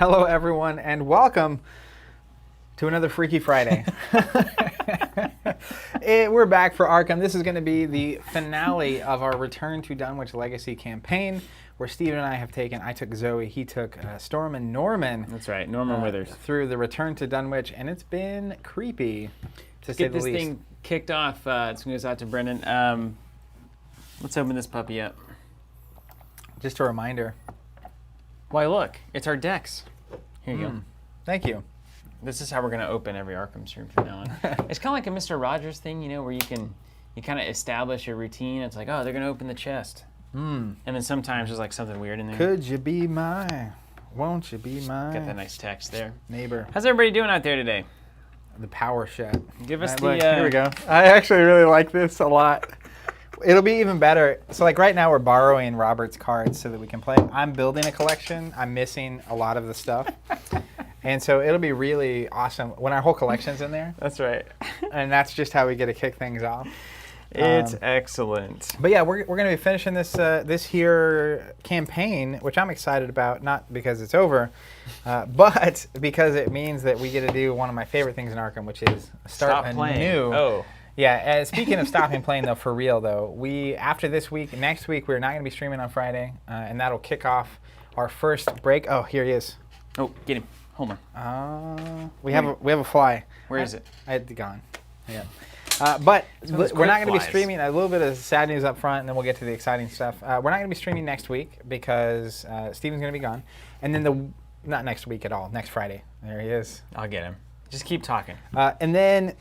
Hello, everyone, and welcome to another Freaky Friday. We're back for Arkham. This is going to be the finale of our Return to Dunwich Legacy campaign, where Steven and I have taken, I took Zoe, he took Storm and Norman. That's right, Norman Withers. Through the Return to Dunwich, and it's been creepy, to say the least. Get this thing kicked off. This goes out to Brendan. Let's open this puppy up. Just a reminder. Why, look, it's our decks. Here you go. Thank you. This is how we're going to open every Arkham stream from now on. It's kind of like a Mr. Rogers thing, you know, where you kind of establish a routine. It's like, oh, they're going to open the chest. And then sometimes there's like something weird in there. Could you be my, won't you be my Got that nice text there. Neighbor. How's everybody doing out there today? The power shot. Give us Look, here we go. I actually really like this a lot. It'll be even better. So like right now we're borrowing Robert's cards so that we can play. I'm building a collection. I'm missing a lot of the stuff. And so it'll be really awesome when our whole collection's in there. That's right. And that's just how we get to kick things off. It's excellent. But yeah, we're going to be finishing this here campaign, which I'm excited about, not because it's over, but because it means that we get to do one of my favorite things in Arkham, which is start a new. Oh. Yeah, speaking of stopping playing, though, for real, though, after this week, next week, we're not going to be streaming on Friday, and that'll kick off our first break. Oh, here he is. Oh, get him. Hold on. We have a fly. Where is it? It's gone. Yeah. But we're not going to be flies. streaming. A little bit of sad news up front, and then we'll get to the exciting stuff. We're not going to be streaming next week because Steven's going to be gone. And then not next week at all, next Friday. There he is. I'll get him. Just keep talking. And then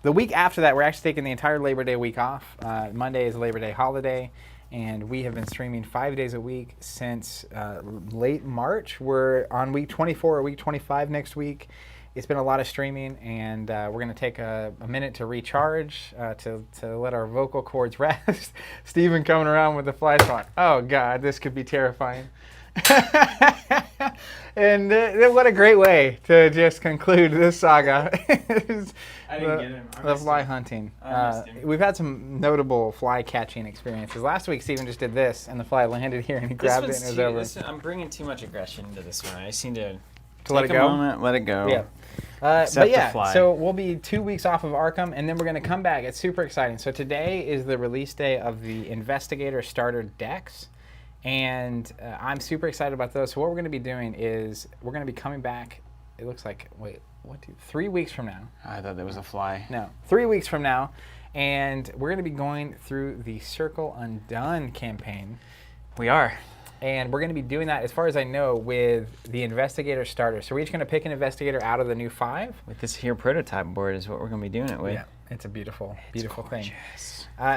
the week after that, we're actually taking the entire Labor Day week off. Monday is Labor Day holiday, and we have been streaming 5 days a week since late March. We're on week 24 or week 25 next week. It's been a lot of streaming, and we're going to take a minute to recharge, to let our vocal cords rest. Steven coming around with the fly swatter. Oh, God, this could be terrifying. And what a great way to just conclude this saga. I didn't get him. The fly hunting. We've had some notable fly catching experiences. Last week, Steven just did this, and the fly landed here, and he grabbed it, and it was over. I'm bringing too much aggression into this one. I seem to let it go. Moment, let it go. Yeah. But yeah, so we'll be 2 weeks off of Arkham, and then we're going to come back. It's super exciting. So today is the release day of the Investigator starter decks. And I'm super excited about those. So what we're going to be doing is we're going to be coming back, it looks like, 3 weeks from now. I thought that was a fly. No, 3 weeks from now. And we're going to be going through the Circle Undone campaign. We are. And we're going to be doing that, as far as I know, with the Investigator starter. So we're each going to pick an Investigator out of the new 5. With this here prototype board is what we're going to be doing it with. Yeah, it's a beautiful, beautiful thing.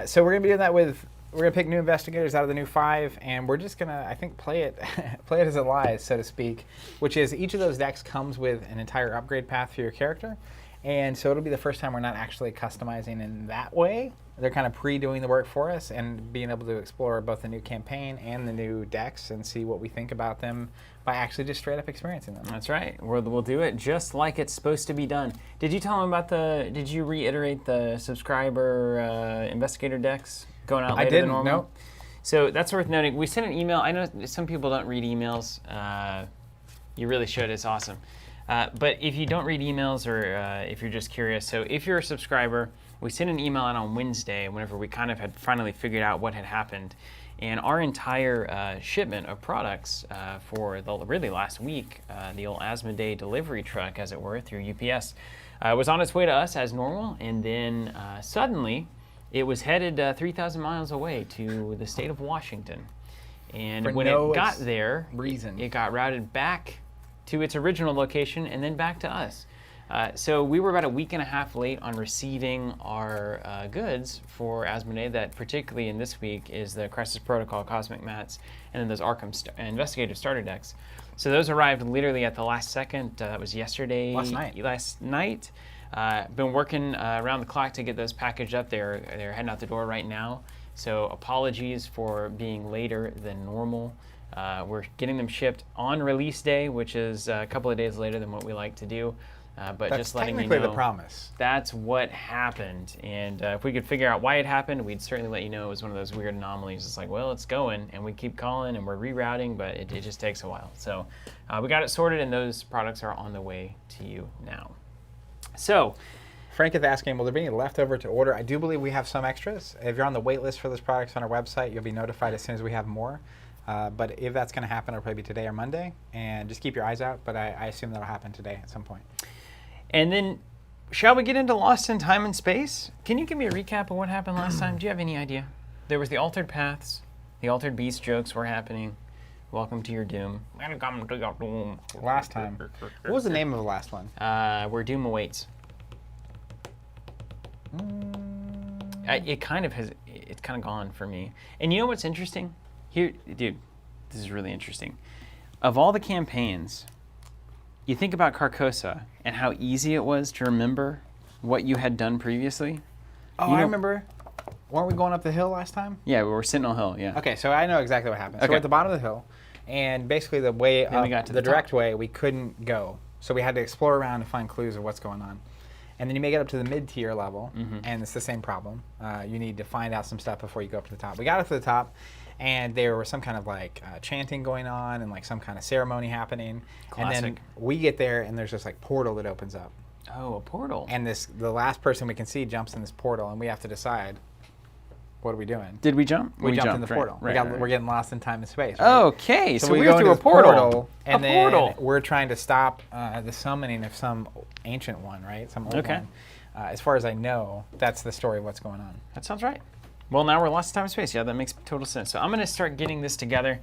So we're going to be doing that with... We're going to pick new Investigators out of the new 5, and we're just going to, I think, play it as it lies, so to speak, which is each of those decks comes with an entire upgrade path for your character, and so it'll be the first time we're not actually customizing in that way. They're kind of pre-doing the work for us and being able to explore both the new campaign and the new decks and see what we think about them by actually just straight up experiencing them. That's right. We'll do it just like it's supposed to be done. Did you tell them about did you reiterate the subscriber Investigator decks? Going out later than normal? No. So that's worth noting. We sent an email. I know some people don't read emails. You really should. It's awesome. But if you don't read emails or if you're just curious, so if you're a subscriber, we sent an email out on Wednesday whenever we kind of had finally figured out what had happened. And our entire shipment of products for the really last week, the old Asmodee delivery truck, as it were, through UPS, was on its way to us as normal. And then suddenly, it was headed 3,000 miles away to the state of Washington. And when it got there, it got routed back to its original location and then back to us. So we were about a week and a half late on receiving our goods for Asmodee. That particularly in this week is the Crisis Protocol Cosmic Mats and then those Arkham Investigator starter decks. So those arrived literally at the last second. That was yesterday. Last night. Been working around the clock to get those packaged up. They're heading out the door right now. So apologies for being later than normal. We're getting them shipped on release day, which is a couple of days later than what we like to do. But That's just letting you technically know the promise. that's what happened. And if we could figure out why it happened, we'd certainly let you know it was one of those weird anomalies. It's like, well, it's going, and we keep calling, and we're rerouting, but it just takes a while. So we got it sorted, and those products are on the way to you now. So Frank is asking, will there be any leftover to order? I do believe we have some extras. If you're on the wait list for those products on our website, you'll be notified as soon as we have more. But if that's going to happen, it'll probably be today or Monday. And just keep your eyes out, but I assume that'll happen today at some point. And then, shall we get into Lost in Time and Space? Can you give me a recap of what happened last time? Do you have any idea? There was the altered paths, the altered beast jokes were happening. Welcome to your doom. Welcome to your doom. Last time. What was the name of the last one? Where Doom Awaits. It's kind of gone for me. And you know what's interesting? Here, dude, this is really interesting. Of all the campaigns, you think about Carcosa and how easy it was to remember what you had done previously. Oh, I remember. Weren't we going up the hill last time? Yeah, we were Sentinel Hill, yeah. Okay, so I know exactly what happened. So Okay. we're at the bottom of the hill, and basically the way Then we up, got to the the top. direct way, we couldn't go. So we had to explore around to find clues of what's going on. And then you make it up to the mid-tier level, and it's the same problem. You need to find out some stuff before you go up to the top. We got up to the top, and there was some kind of like chanting going on and like some kind of ceremony happening. And then Classic. we get there, and there's this like portal that opens up. Oh, a portal. And the last person we can see jumps in this portal, and we have to decide, what are we doing? Did we jump? We jumped in the right, portal. right. We're getting lost in time and space. Right? Okay, so we we're go through a into this portal. and a then portal. we're trying to stop the summoning of some ancient one, right? Some old Okay. one. As far as I know, that's the story of what's going on. That sounds right. Well, now we're lost in time and space. Yeah, that makes total sense. So I'm going to start getting this together.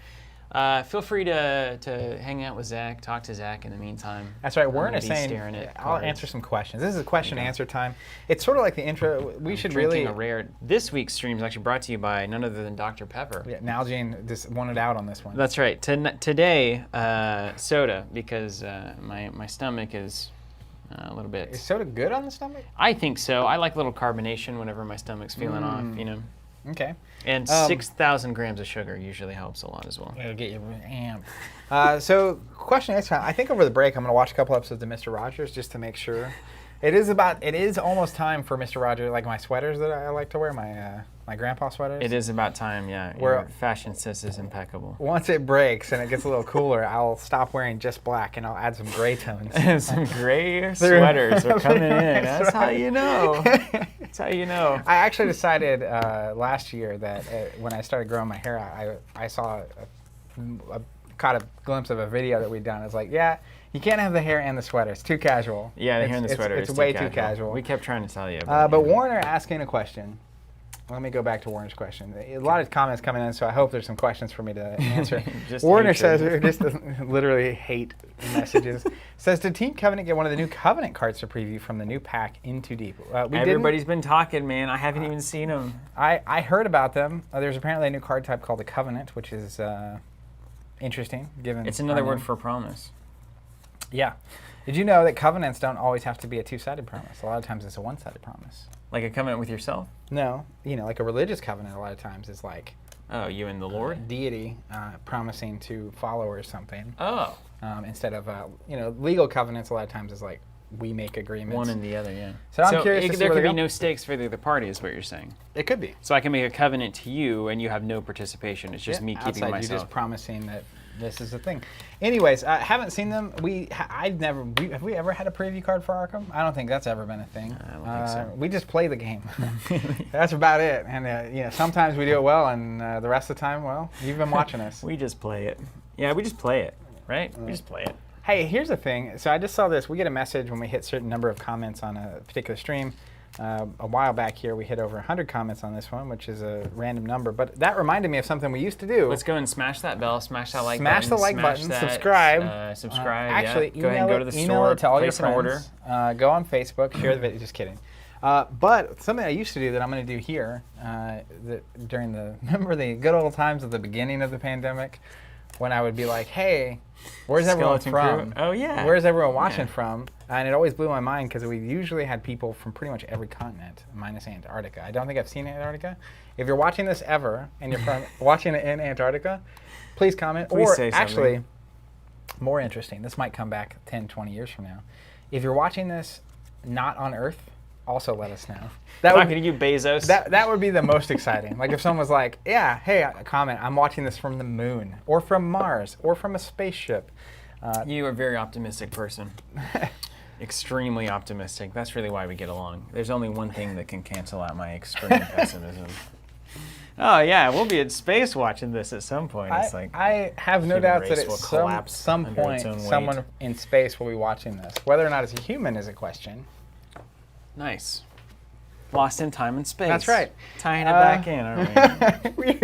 Feel free to hang out with Zach, talk to Zach in the meantime. That's right. I'm We're gonna in a be saying. staring at I'll cards. answer some questions. This is a question and answer time. It's sort of like the intro. We should Drinking really. a rare. This week's stream is actually brought to you by none other than Dr. Pepper. Yeah, Nalgene just wanted out on this one. That's right. Today, soda, because my stomach is a little bit. Is soda good on the stomach? I think so. I like a little carbonation whenever my stomach's feeling off, you know. Okay. And 6,000 grams of sugar usually helps a lot as well. It'll get you amped. So, question next time. I think over the break I'm going to watch a couple episodes of Mr. Rogers just to make sure. It is almost time for Mr. Rogers, like my sweaters that I like to wear, my grandpa sweaters. It is about time, yeah. We're- Your fashion sense is impeccable. Once it breaks and it gets a little cooler, I'll stop wearing just black and I'll add some gray tones. Some gray sweaters are coming in. That's how you know. That's how you know. I actually decided last year that when I started growing my hair out, I saw caught a glimpse of a video that we'd done. It's like, yeah, you can't have the hair and the sweater. It's too casual. Yeah, the hair and the sweater It's is way too casual. We kept trying to tell you. But Warner asking a question. Let me go back to Warner's question. A lot of comments coming in, so I hope there's some questions for me to answer. Just Warner hatred. says, just literally hate messages, says, did Team Covenant get one of the new Covenant cards to preview from the new pack Into Deep? Everybody's been talking, man. I haven't even seen them. I heard about them. There's apparently a new card type called the Covenant, which is interesting. Given It's another our word name. for promise. Yeah. Did you know that covenants don't always have to be a two-sided promise? A lot of times it's a one-sided promise. Like a covenant with yourself? No, like a religious covenant a lot of times is like Oh, you and the Lord? deity promising to followers something Oh. instead of legal covenants a lot of times is like we make agreements. One and the other, yeah. So I'm curious to see there where could they be go. no stakes for the other party, is what you're saying. It could be. So I can make a covenant to you, and you have no participation. It's just me keeping outside, myself. You're just promising that this is the thing. Anyways, I haven't seen them. Have we ever had a preview card for Arkham? I don't think that's ever been a thing. I don't think so. We just play the game. That's about it. And sometimes we do it well, and the rest of the time, well, you've been watching us. We just play it. Yeah, we just play it, right? We just play it. Hey, here's the thing. So I just saw this. We get a message when we hit a certain number of comments on a particular stream. A while back here, we hit over 100 comments on this one, which is a random number. But that reminded me of something we used to do. Let's go and smash that bell, smash that like Smash button. the like smash button, that, subscribe. Subscribe, Actually, yeah. Go ahead and go to the email store, it to all your place an order. friends. Go on Facebook, share the video. Just kidding. But something I used to do that I'm going to do here remember the good old times at the beginning of the pandemic when I would be like, hey, where's everyone Skeleton from? crew? Oh, yeah. Where's everyone watching Yeah. from? And it always blew my mind because we usually had people from pretty much every continent, minus Antarctica. I don't think I've seen Antarctica. If you're watching this ever and you're from watching it in Antarctica, please comment. Please or say something. actually, more interesting, this might come back 10, 20 years from now. If you're watching this not on Earth, also let us know. Talking to you, Bezos. That would be the most exciting. Like if someone was like, yeah, hey, comment, I'm watching this from the moon, or from Mars, or from a spaceship. You are a very optimistic person. Extremely optimistic. That's really why we get along. There's only one thing that can cancel out my extreme pessimism. Oh yeah, we'll be in space watching this at some point. It's like I have no human doubt that race at will collapse some under point its own weight. someone in space will be watching this. Whether or not it's a human is a question. Nice. Lost in time and space. That's right. Tying it back in, aren't we?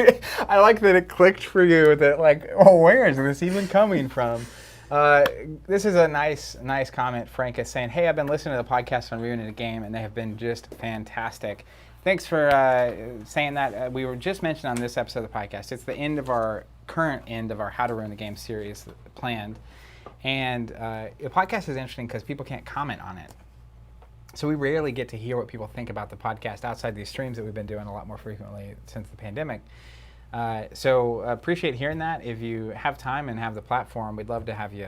I like that it clicked for you that like, oh, where is this even coming from? This is a nice comment. Frank is saying, hey, I've been listening to the podcast on Ruining the Game, and they have been just fantastic. Thanks for saying that. We were just mentioned on this episode of the podcast. It's the current end of our How to Ruin the Game series planned. And the podcast is interesting because people can't comment on it. So we rarely get to hear what people think about the podcast outside these streams that we've been doing a lot more frequently since the pandemic. So appreciate hearing that. If you have time and have the platform, we'd love to have you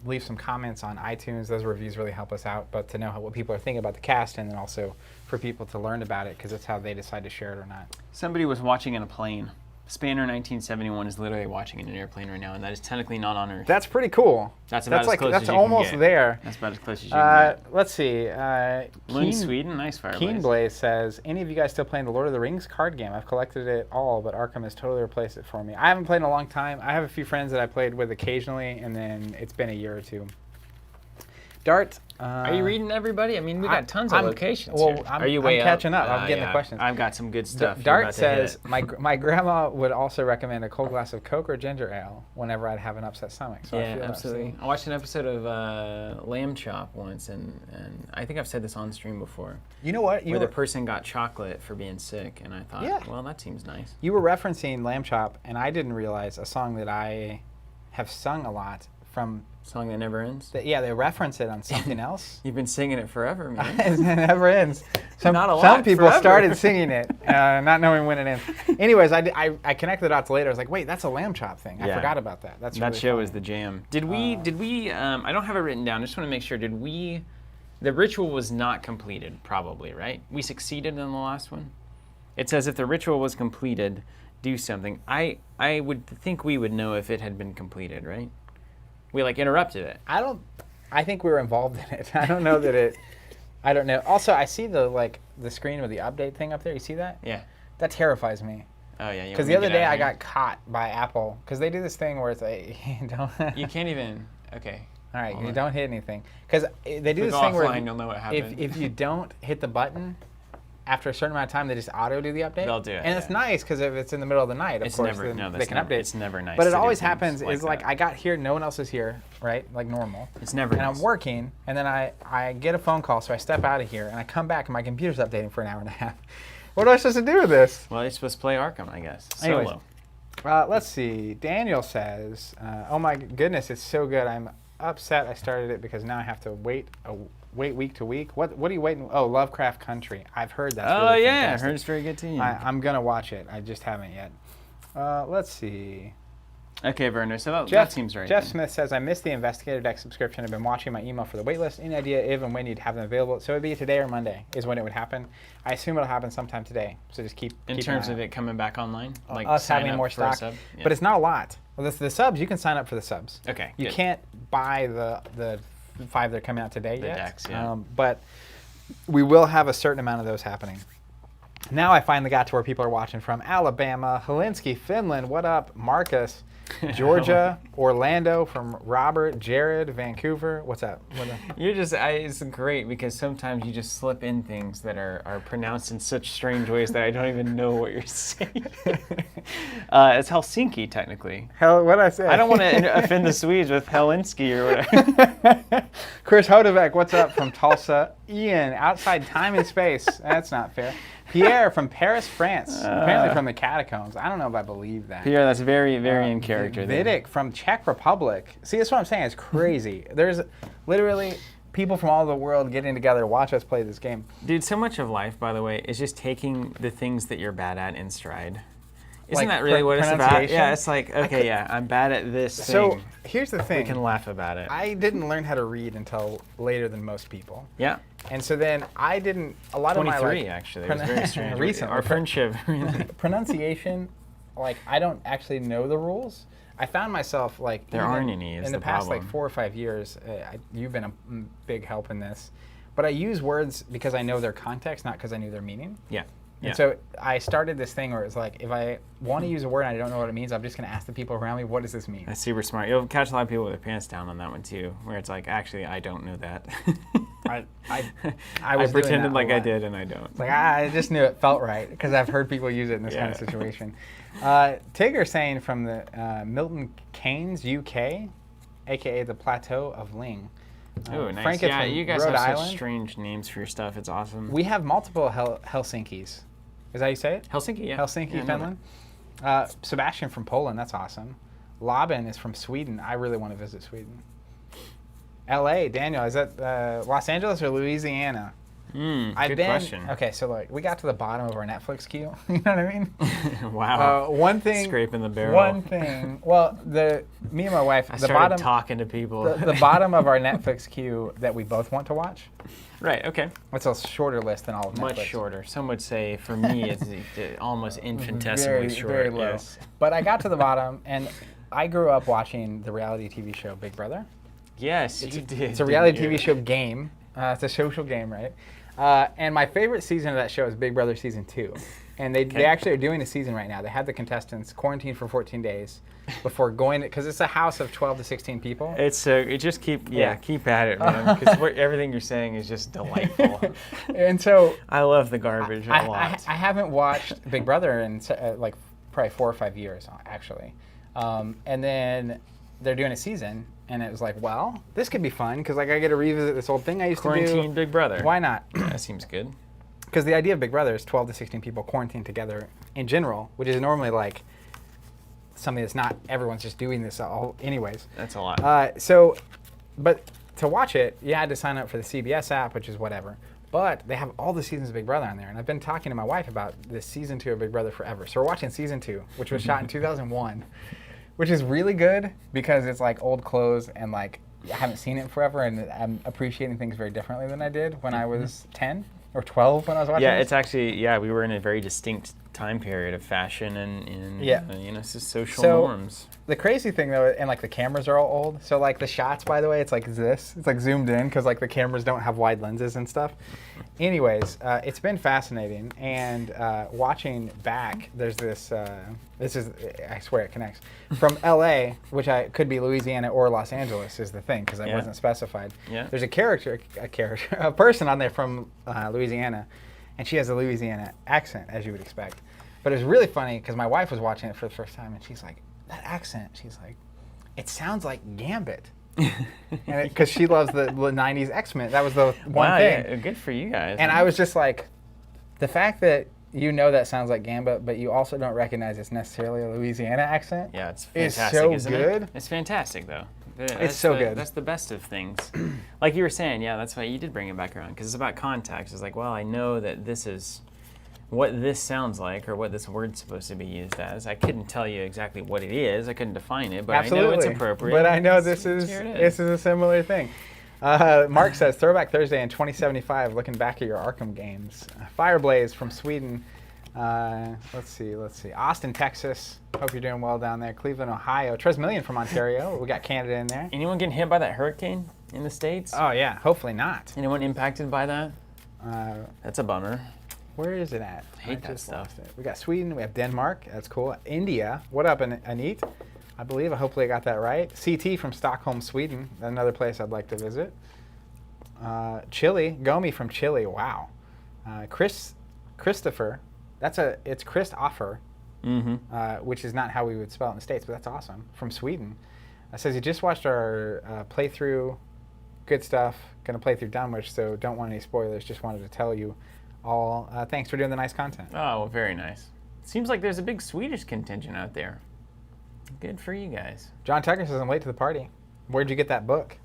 leave some comments on iTunes. Those reviews really help us out, but to know what people are thinking about the cast, and then also for people to learn about it, because it's how they decide to share it or not. Somebody was watching in a plane. Spanner 1971 is literally watching in an airplane right now, and that is technically not on Earth. That's pretty cool. That's about as close as you That's can almost get. there. That's about as close as you can get. Let's see. Looney, Sweden, nice Fireblaze. Keenblaze says, any of you guys still playing the Lord of the Rings card game? I've collected it all, but Arkham has totally replaced it for me. I haven't played in a long time. I have a few friends that I played with occasionally, and then it's been a year or two. Dart. Are you reading everybody? I mean, we got tons of locations well, here. I'm, Are you I'm way catching up. up? I'm getting the questions. I've got some good stuff. You're Dart about to hit says, it. my grandma would also recommend a cold glass of Coke or ginger ale whenever I'd have an upset stomach. So I Yeah, feel absolutely. That. I watched an episode of Lamb Chop once, and I think I've said this on stream before. You know what? Where the person got chocolate for being sick, and I thought, Yeah. well, that seems nice. You were referencing Lamb Chop, and I didn't realize a song that I have sung a lot from. Song that never ends. They reference it on something else. You've been singing it forever, man. It never ends. Not a lot, some people forever. started singing it, not knowing when it ends. Anyways, I connected the dots later. I was like, wait, that's a Lamb Chop thing. I forgot about that. That's that really show funny. is the jam. Did we? I don't have it written down. I just want to make sure. The ritual was not completed, probably, right? We succeeded in the last one. It says if the ritual was completed, do something. I would think we would know if it had been completed, right? We interrupted it. I think we were involved in it. I don't know that it. I don't know. Also, I see the screen with the update thing up there. You see that? Yeah. That terrifies me. Oh yeah. Because the other day I got caught by Apple because they do this thing where it's like don't. You can't even. Okay. All right, you don't hit anything because they do this thing where you'll know what happened. if you don't hit the button after a certain amount of time, they just auto do the update. They'll do it, and it's nice because if it's in the middle of the night, of course, then they can update. It's never nice. But it to do always things happens. like Is like that. I got here, no one else is here, right? Like normal. It's never. And nice. I'm working, and then I get a phone call, so I step out of here, and I come back, and my computer's updating for an hour and a half. What am I supposed to do with this? Well, you're supposed to play Arkham, I guess. Anyways, Solo. let's see. Daniel says, "Oh my goodness, it's so good. I'm upset I started it because now I have to wait week to week. What are you waiting? Oh, Lovecraft Country. I've heard that's Oh really yeah, I fantastic. heard it's very good too. I'm gonna watch it. I just haven't yet. Let's see. Okay, Werner. So that Jeff seems right. Jeff then. Smith says, I missed the Investigator Deck subscription. I've been watching my email for the waitlist. Any idea if and when you'd have them available? So it'd be today or Monday is when it would happen. I assume it'll happen sometime today. So just keep In keep terms an eye of out. it coming back online, like Us sign having up more for a stock, sub? Yeah. but it's not a lot. Well, the subs you can sign up for the subs. Okay, You good. can't buy the 5 that are coming out today The yet. decks, yeah. But we will have a certain amount of those happening. Now I finally got to where people are watching from. Alabama, Helsinki, Finland. What up, Marcus? Georgia, Orlando from Robert, Jared, Vancouver. What's up? You're just, it's great because sometimes you just slip in things that are pronounced in such strange ways that I don't even know what you're saying. It's Helsinki, technically. Hell, what did I say? I don't want to offend the Swedes with Helsinki or whatever. Chris Hodevec, what's up from Tulsa? Ian, outside time and space. That's not fair. Pierre from Paris, France. Apparently from the catacombs. I don't know if I believe that. Pierre, that's very, very in character. there. Vidic from Czech Republic. See, that's what I'm saying. It's crazy. There's literally people from all over the world getting together to watch us play this game. Dude, so much of life, by the way, is just taking the things that you're bad at in stride. Isn't like, that really what it's about? pronunciation. Yeah, it's like, okay, yeah, I'm bad at this So thing. here's the We thing. can laugh about it. I didn't learn how to read until later than most people. Yeah. And so then I didn't, a lot of my 23, like, actually. It was very strange. recently. Our friendship. Pronunciation, like I don't actually know the rules. I found myself like There even aren't any, is in the the past problem. like 4 or 5 years. You've been a big help in this, but I use words because I know their context, not because I knew their meaning. Yeah. And so I started this thing where it's like, if I want to use a word and I don't know what it means, I'm just going to ask the people around me, what does this mean? That's super smart. You'll catch a lot of people with their pants down on that one too, where it's like, actually, I don't know that. I I was doing pretended that a like I lot. did, and I don't. It's like, I just knew it felt right because I've heard people use it in this kind of Yeah. situation. Tigger saying from the Milton Keynes, UK, aka the Plateau of Ling. Oh, nice. Frank is Yeah, from you guys Rhode have Island. such strange names for your stuff. It's awesome. We have multiple Helsinkis. Is that how you say it? Helsinki, yeah. Helsinki, Yeah, I know Finland. Sebastian from Poland. That's awesome. Laban is from Sweden. I really want to visit Sweden. L.A. Daniel, is that Los Angeles or Louisiana? Good question. Okay, so like we got to the bottom of our Netflix queue. You know what I mean? Wow. One thing. Scraping the barrel. One thing. Well, me and my wife. I the started bottom. talking to people. The bottom of our Netflix queue that we both want to watch. Right, okay. It's a shorter list than all of Netflix. Much shorter. Some would say, for me, it's almost infinitesimally short. Very low. Yes. But I got to the bottom, and I grew up watching the reality TV show Big Brother. Yes, you did. It's a reality TV show game. It's a social game, right? And my favorite season of that show is Big Brother Season 2. And they actually are doing a season right now. They had the contestants quarantined for 14 days before going, because it's a house of 12 to 16 people. It's it just keep at it, man. Because everything you're saying is just delightful. And so I love the garbage a lot. I haven't watched Big Brother in like probably 4 or 5 years, actually. And then they're doing a season, and it was like, well, this could be fun because like I get to revisit this old thing I used to do. Quarantine Big Brother. Why not? That seems good. Because the idea of Big Brother is 12 to 16 people quarantined together in general, which is normally like something that's not everyone's just doing this all anyways. That's a lot. But to watch it, you had to sign up for the CBS app, which is whatever. But they have all the seasons of Big Brother on there, and I've been talking to my wife about this season 2 of Big Brother forever. So we're watching season 2, which was shot in 2001, which is really good because it's like old clothes and like I haven't seen it in forever, and I'm appreciating things very differently than I did when I was 10 or 12 when I was watching. Yeah, this. it's actually we were in a very distinct time period of fashion and social norms. The crazy thing though, and like the cameras are all old. So like the shots, by the way, it's like this. It's like zoomed in because like the cameras don't have wide lenses and stuff. Anyways, it's been fascinating, and watching back, there's this. I swear it connects from L.A., which could be Louisiana or Los Angeles, is the thing because it wasn't specified. Yeah. There's a person on there from Louisiana, and she has a Louisiana accent, as you would expect. But it was really funny because my wife was watching it for the first time, and she's like, that accent, she's like, it sounds like Gambit. Because she loves the 90s X-Men. That was the one thing. Yeah, good for you guys. And I was just like, the fact that you know that sounds like Gambit, but you also don't recognize it's necessarily a Louisiana accent. Yeah, it's is fantastic, so isn't good. it? It's fantastic, though. It's so good. That's the best of things. Like you were saying, yeah, that's why you did bring it back around, because it's about context. It's like, well, I know that this is what this sounds like or what this word's supposed to be used as. I couldn't tell you exactly what it is. I couldn't define it, but Absolutely. I know it's appropriate. But I know Here it this is a similar thing. Mark says, Throwback Thursday in 2075, looking back at your Arkham games. Fireblaze from Sweden. Let's see. Austin, Texas. Hope you're doing well down there. Cleveland, Ohio. Tresmillion from Ontario. We got Canada in there. Anyone getting hit by that hurricane in the States? Oh, yeah. Hopefully not. Anyone impacted by that? That's a bummer. Where is it at? I hate that stuff. We got Sweden. We have Denmark. That's cool. India. What up, Anit? I believe. Hopefully I got that right. CT from Stockholm, Sweden. Another place I'd like to visit. Chile. Gomi from Chile. Wow. Christopher. It's Christopher, which is not how we would spell it in the States, but that's awesome. From Sweden. Says he just watched our playthrough. Good stuff. Going to play through Dunwich, so don't want any spoilers. Just wanted to tell you all. Thanks for doing the nice content. Oh, well, very nice. Seems like there's a big Swedish contingent out there. Good for you guys. John Tucker says, I'm late to the party. Where'd you get that book?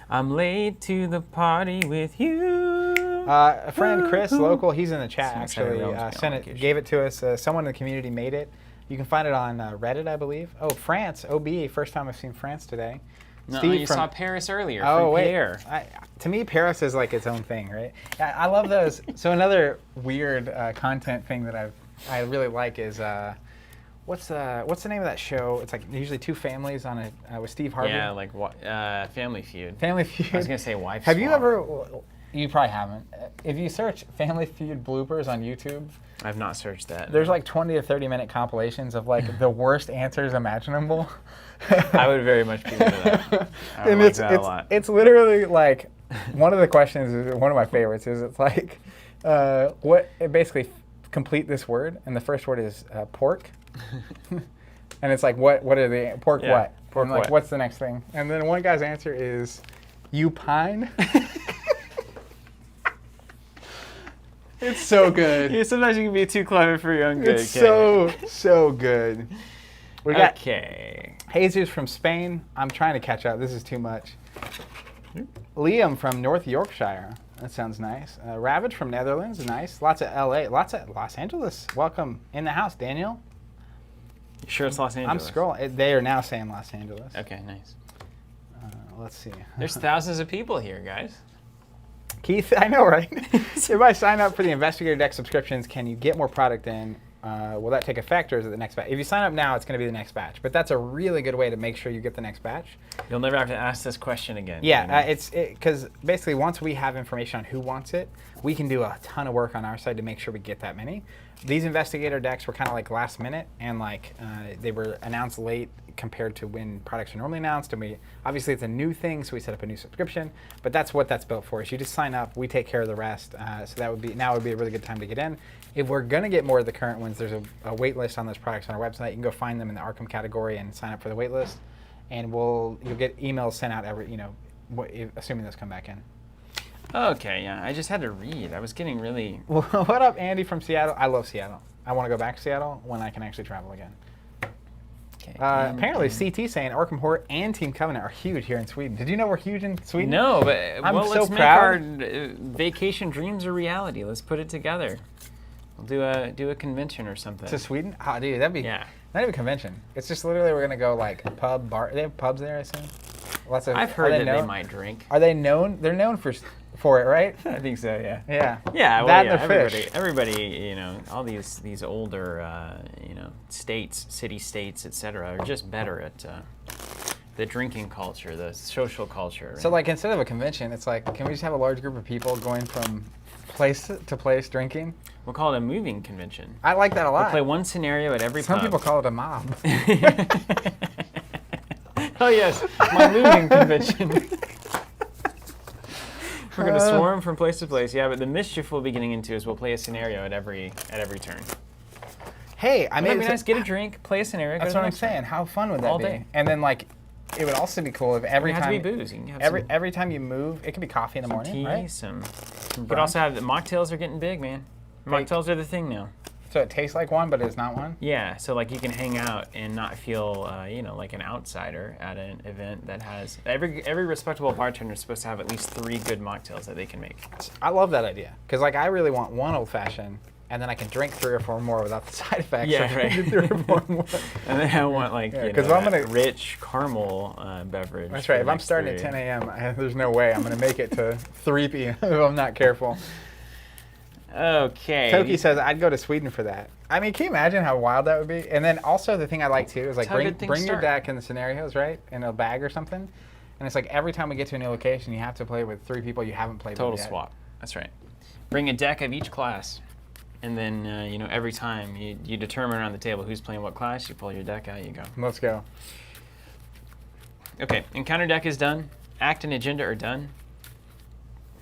I'm late to the party with you. A friend, Chris, local, he's in the chat Someone said actually, it sent it, gave it to us. Someone in the community made it. You can find it on Reddit, I believe. Oh, France, OB, first time I've seen France today. No, Steve you from- saw Paris earlier. Oh, from wait. Pierre. To me, Paris is like its own thing, right? I love those. So another weird content thing that I really like is what's the name of that show? It's like usually two families on a with Steve Harvey. Yeah, like Family Feud. Family Feud. I was gonna say Wife Have you Swap. ever? You probably haven't. If you search Family Feud bloopers on YouTube, I've not searched that. there's like 20 to 30 minute compilations of like the worst answers imaginable. I would very much be into that. I would And like that a lot. it's literally like one of the questions is one of my favorites is it's like basically complete this word, and the first word is pork. And it's like what are the pork Yeah, what? pork And like what? what's the next thing? And then one guy's answer is you pine. It's so good. Yeah, sometimes you can be too clever for your own good. It's can't so good. We you? got Okay. Jesus from Spain. I'm trying to catch up. This is too much. Liam from North Yorkshire. That sounds nice. Ravage from Netherlands. Nice. Lots of LA. Lots of Los Angeles. Welcome in the house, Daniel. You sure it's Los Angeles? I'm scrolling. They are now saying Los Angeles. Okay, nice. Let's see. There's thousands of people here, guys. Keith, I know, right? If I sign up for the Investigator Deck subscriptions, can you get more product in? Will that take effect, or is it the next batch? If you sign up now, it's going to be the next batch. But that's a really good way to make sure you get the next batch. You'll never have to ask this question again. Yeah, it's because basically once we have information on who wants it, we can do a ton of work on our side to make sure we get that many. These Investigator decks were kind of like last minute, and like they were announced late compared to when products are normally announced. And we obviously it's a new thing, so we set up a new subscription. But that's what that's built for. Is you just sign up, we take care of the rest. So that would be a really good time to get in. If we're gonna get more of the current ones, there's a wait list on those products on our website. You can go find them in the Arkham category and sign up for the wait list. And you'll get emails sent out every, assuming those come back in. Okay, yeah. I just had to read. I was getting really. Well, what up, Andy from Seattle? I love Seattle. I want to go back to Seattle when I can actually travel again. Okay. Apparently, CT saying Arkham Horror and Team Covenant are huge here in Sweden. Did you know we're huge in Sweden? No, but I'm so let's make proud. our vacation dreams a reality. Let's put it together. We'll do a convention or something. To Sweden? Oh, dude, that'd be Yeah. not even a convention. It's just literally we're gonna go like pub, bar. They have pubs there, I assume. Lots of. I've heard that they might drink. Are they known? They're known for it, right? I think so. Yeah. Yeah. Yeah, well, That yeah, and their fish. everybody, all these older, states, city-states, etc., are just better at the drinking culture, the social culture. So like instead of a convention, it's like, can we just have a large group of people going from place to place drinking? we'll call it a moving convention. I like that a lot. We'll play one scenario at every Some pub. people call it a mob. Oh yes, my moving convention. We're gonna swarm from place to place. Yeah, but the mischief we'll be getting into is we'll play a scenario at every turn. Hey, I Maybe made nice. Get a drink, play a scenario. That's go to what the I'm next one. saying. How fun would that All be? day. And then like, it would also be cool if every It has time to be booze. You can have some every time you move, it could be coffee in the morning, tea, right? some brunch. but also have the mocktails are getting big, man. Mocktails are the thing now. So it tastes like one, but it's not one. Yeah, so like you can hang out and not feel, like an outsider at an event that has every respectable bartender is supposed to have at least 3 good mocktails that they can make. I love that idea because like I really want one old fashioned, and then I can drink 3 or 4 more without the side effects. Yeah, of right. 3 or 4 more. And then I want like Yeah, 'cause if I'm that gonna- rich caramel beverage. That's for right. the If I'm next starting 3. at 10 a.m., there's no way I'm going to make it to 3 p.m. if I'm not careful. Okay. Toki says I'd go to Sweden for that. I mean, can you imagine how wild that would be? And then also the thing I like too is like That's how good things bring your start. deck in the scenarios, right, in a bag or something. And it's like every time we get to a new location, you have to play with 3 people you haven't played Total with yet. swap. That's right. Bring a deck of each class, and then every time you determine around the table who's playing what class. You pull your deck out. You go. Let's go. Okay. Encounter deck is done. Act and agenda are done.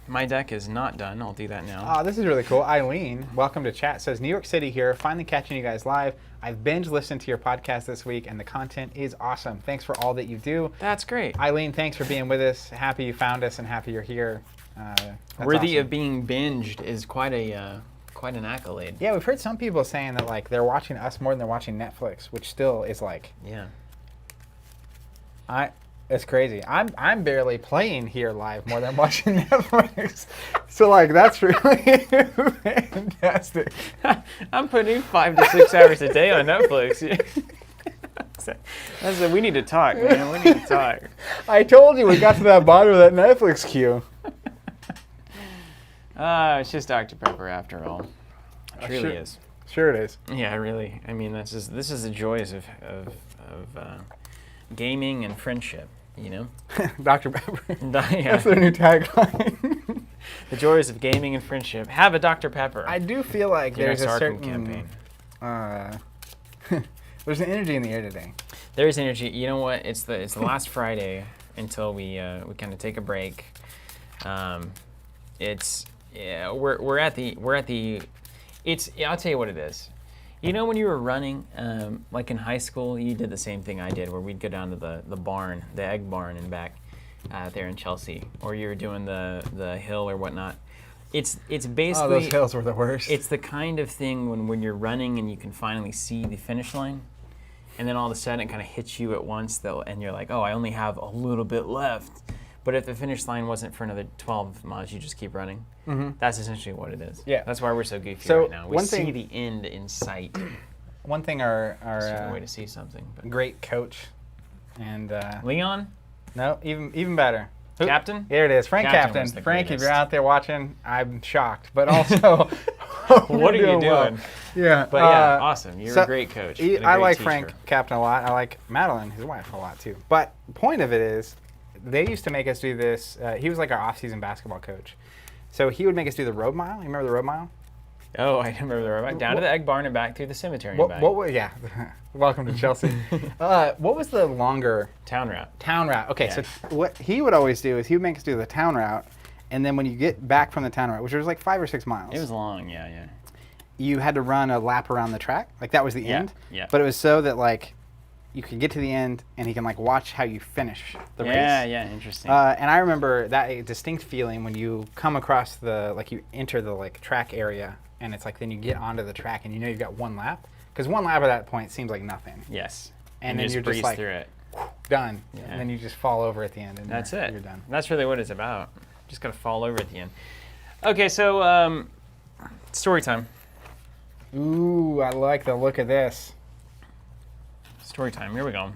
My deck is not done. I'll do that now. Oh, this is really cool. Eileen, welcome to chat, says New York City here, finally catching you guys live. I've binge listened to your podcast this week, and the content is awesome. Thanks for all that you do. That's great. Eileen, thanks for being with us. Happy you found us and happy you're here. That's Worthy awesome. of being binged is quite an accolade. Yeah, we've heard some people saying that like they're watching us more than they're watching Netflix, which still is like Yeah. It's crazy. I'm barely playing here live more than watching Netflix. So like that's really fantastic. I'm putting 5 to 6 hours a day on Netflix. We need to talk, man. We need to talk. I told you we got to that bottom of that Netflix queue. It's just Dr. Pepper after all. It really is. Sure it is. Yeah, really. I mean, this is the joys of gaming and friendship. You know, Dr. Pepper. Yeah. That's their new tagline. The joys of gaming and friendship. Have a Dr. Pepper. I do feel like Your there's a next Arkham certain campaign. there's an energy in the air today. There is energy. You know what? It's the last Friday until we kind of take a break. We're at the. I'll tell you what it is. You know, when you were running, like in high school, you did the same thing I did, where we'd go down to the barn, the egg barn, and back there in Chelsea, or you were doing the hill or whatnot. It's basically. Oh, those hills were the worst. It's the kind of thing when you're running and you can finally see the finish line, and then all of a sudden it kind of hits you at once, and you're like, oh, I only have a little bit left. But if the finish line wasn't for another 12 miles, you just keep running. Mm-hmm. That's essentially what it is. Yeah. That's why we're so goofy So right now. We see the end in sight. One thing our It's a way to see something. But. great coach and Leon? no, even better. Captain? There it is, Frank Captain was Captain. the Frank, if greatest. you're out there watching, I'm shocked, but also, What are you doing? well. Yeah, But yeah, awesome. You're so a great coach. I and a great like teacher. Frank Captain a lot. I like Madeline, his wife, a lot too. But the point of it is, they used to make us do this. He was like our off-season basketball coach. So he would make us do the road mile. You remember the road mile? Oh, I remember the road. Down to the egg barn and back through the cemetery and back. Yeah. Welcome to Chelsea. What was the longer Town route. town route? Okay, Yeah. so what he would always do is he would make us do the town route, and then when you get back from the town route, which was like 5 or 6 miles, It was long, yeah. you had to run a lap around the track. Like that was the Yeah, end. yeah. But it was so that like you could get to the end and he can like watch how you finish the race. Yeah, interesting. And I remember that distinct feeling when you come across you enter the like track area, and it's like then you get onto the track and you know you've got 1 lap, because 1 lap at that point seems like nothing. Yes. And you then you're breeze just like through it. done, Yeah. and then you just fall over at the end, and That's you're it. done. That's really what it's about. Just gotta fall over at the end. Okay, so story time. Ooh, I like the look of this. Story time. Here we go.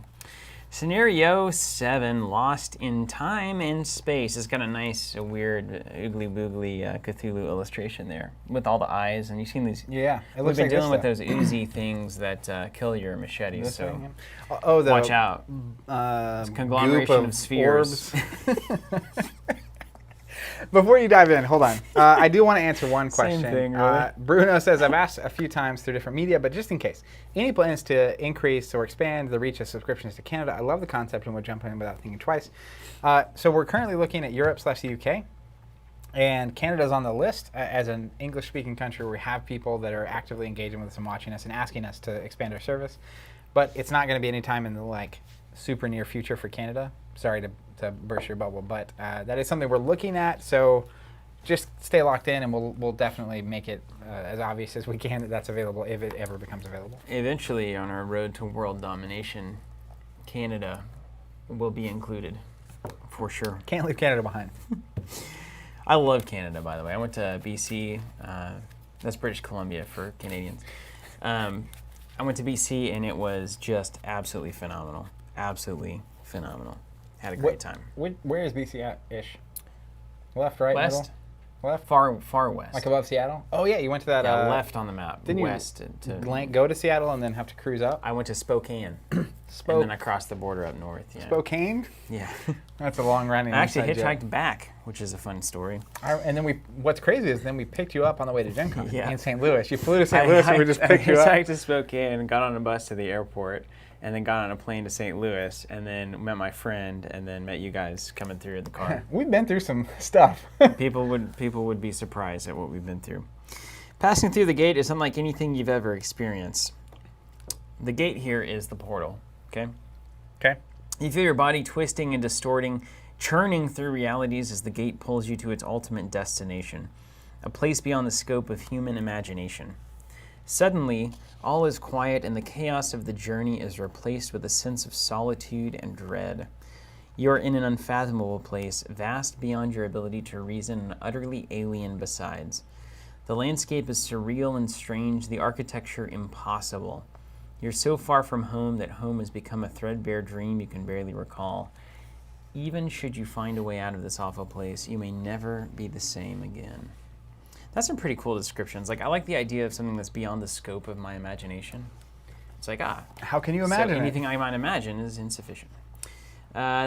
Scenario 7, Lost in Time and Space. It's got a nice, weird, oogly boogly Cthulhu illustration there with all the eyes. And you've seen these. Yeah, it We've looks been like dealing with this those oozy things that kill your machetes. This So thing, yeah. Oh, the watch out. Conglomeration goop of spheres. orbs. Before you dive in, hold on. I do want to answer one question. Same thing, really. Bruno says, I've asked a few times through different media, but just in case, any plans to increase or expand the reach of subscriptions to Canada? I love the concept and would jump in without thinking twice. So we're currently looking at Europe/the UK, and Canada's on the list as an English-speaking country where we have people that are actively engaging with us and watching us and asking us to expand our service. But it's not going to be any time in the like super near future for Canada. Sorry to burst your bubble, but that is something we're looking at. So just stay locked in, and we'll definitely make it as obvious as we can that that's available if it ever becomes available. Eventually, on our road to world domination, Canada will be included, for sure. Can't leave Canada behind. I love Canada, by the way. I went to BC. That's British Columbia for Canadians. I went to BC, and it was just absolutely phenomenal. Absolutely phenomenal. Had a great time. Where is BC at-ish? Left, right, West? middle? Left? Far west. Like above Seattle? Oh, yeah, you went to that. Yeah, left on the map. Didn't west you to go to Seattle and then have to cruise up? I went to Spokane. And then I crossed the border up north. Yeah. Spokane? Yeah. That's a long running. I actually inside joke. hitchhiked back, which is a fun story. And then what's crazy is then we picked you up on the way to Gen Con Yeah. in St. Louis. You flew to St. Louis and we just picked you up. I hitchhiked to Spokane and got on a bus to the airport, and then got on a plane to St. Louis, and then met my friend, and then met you guys coming through in the car. We've been through some stuff. People would be surprised at what we've been through. Passing through the gate is unlike anything you've ever experienced. The gate here is the portal, okay? Okay. You feel your body twisting and distorting, churning through realities as the gate pulls you to its ultimate destination, a place beyond the scope of human imagination. Suddenly, all is quiet and the chaos of the journey is replaced with a sense of solitude and dread. You're in an unfathomable place, vast beyond your ability to reason and utterly alien besides. The landscape is surreal and strange, the architecture impossible. You're so far from home that home has become a threadbare dream you can barely recall. Even should you find a way out of this awful place, you may never be the same again. That's some pretty cool descriptions. Like, I like the idea of something that's beyond the scope of my imagination. It's like, how can you imagine so anything I might imagine is insufficient.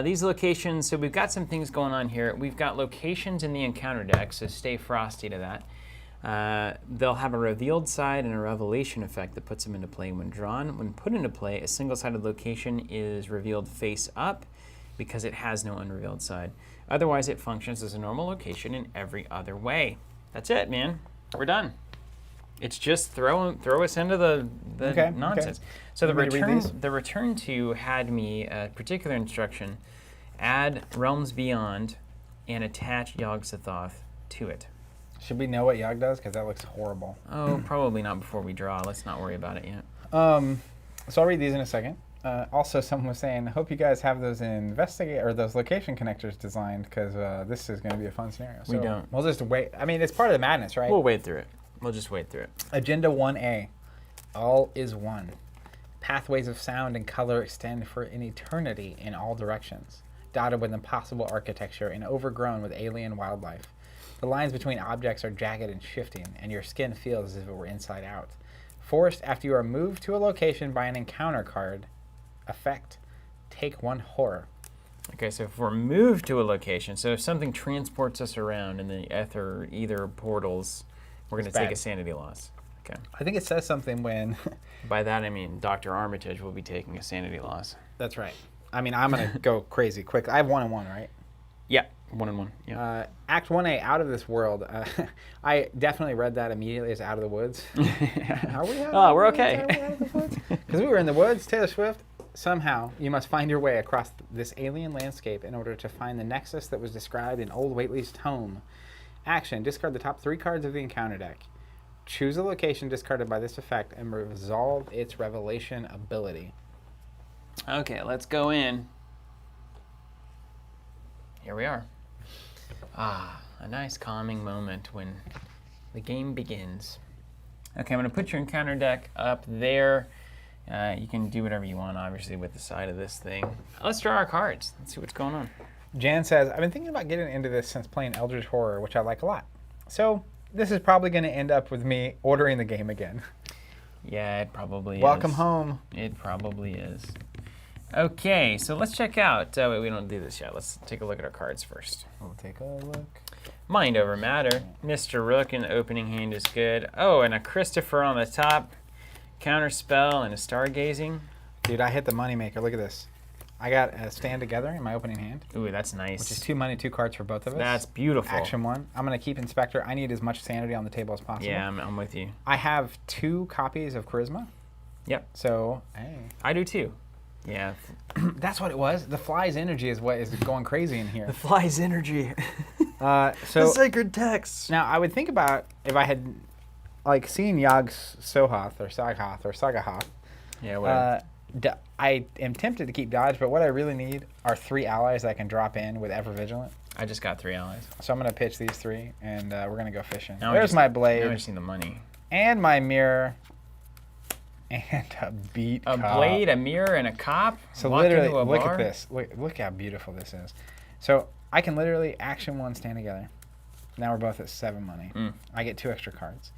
These locations, so we've got some things going on here. We've got locations in the encounter deck, so stay frosty to that. They'll have a revealed side and a revelation effect that puts them into play when drawn. When put into play, a single-sided location is revealed face up because it has no unrevealed side. Otherwise, it functions as a normal location in every other way. That's it, man. We're done. It's just throw us into the nonsense. Okay. So the return to had me a particular instruction: add Realms Beyond and attach Yogg-Sothoth to it. Should we know what Yogg does? Because that looks horrible. Oh, probably not before we draw. Let's not worry about it yet. So I'll read these in a second. Also, someone was saying, I hope you guys have those those location connectors designed, because this is going to be a fun scenario. So we don't. We'll just wait. I mean, it's part of the madness, right? We'll wade through it. We'll just wade through it. Agenda 1A. All is one. Pathways of sound and color extend for an eternity in all directions, dotted with impossible architecture and overgrown with alien wildlife. The lines between objects are jagged and shifting, and your skin feels as if it were inside out. Forced after you are moved to a location by an encounter card. Effect, take one horror. Okay, so if we're moved to a location, so if something transports us around in the either portals, we're going to take a sanity loss. Okay. I think it says something when... By that I mean Dr. Armitage will be taking a sanity loss. That's right. I mean, I'm going to go crazy quick. I have 1 and 1, right? Yeah, 1 and 1. Yeah. Act 1A, Out of This World. I definitely read that immediately as Out of the Woods. Are we we're okay. Because we were in the woods, Taylor Swift. Somehow, you must find your way across this alien landscape in order to find the nexus that was described in Old Whately's tome. Action, discard the top 3 cards of the encounter deck. Choose a location discarded by this effect and resolve its revelation ability. Okay, let's go in. Here we are. A nice calming moment when the game begins. Okay, I'm going to put your encounter deck up there. You can do whatever you want, obviously, with the side of this thing. Let's draw our cards. Let's see what's going on. Jan says, I've been thinking about getting into this since playing Eldritch Horror, which I like a lot. So this is probably going to end up with me ordering the game again. Yeah, it probably is. Welcome home. It probably is. Okay, so let's check out. Wait, we don't do this yet. Let's take a look at our cards first. We'll take a look. Mind over matter. Mr. Rook in the opening hand is good. Oh, and a Christopher on the top. Counterspell and a stargazing. Dude, I hit the moneymaker. Look at this. I got a Stand Together in my opening hand. Ooh, that's nice. Which is 2 money, 2 cards for both of us. That's beautiful. Action 1. I'm going to keep Inspector. I need as much sanity on the table as possible. Yeah, I'm with you. I have 2 copies of Charisma. Yep. So, hey. I do too. Yeah. That's what it was. The fly's energy is what is going crazy in here. The fly's energy. So the sacred text. Now, I would think about if I had, like, seen Yogg-Sothoth or Sagahoth. Yeah, whatever. I am tempted to keep Dodge, but what I really need are 3 allies that I can drop in with Ever Vigilant. I just got 3 allies. So I'm going to pitch these 3, and we're going to go fishing. There's my blade. Now I just need the money. And my mirror. And a beat cop. A blade, a mirror, and a cop? So literally, look at this. Look how beautiful this is. So I can literally action 1, Stand Together. Now we're both at 7 money. I get 2 extra cards.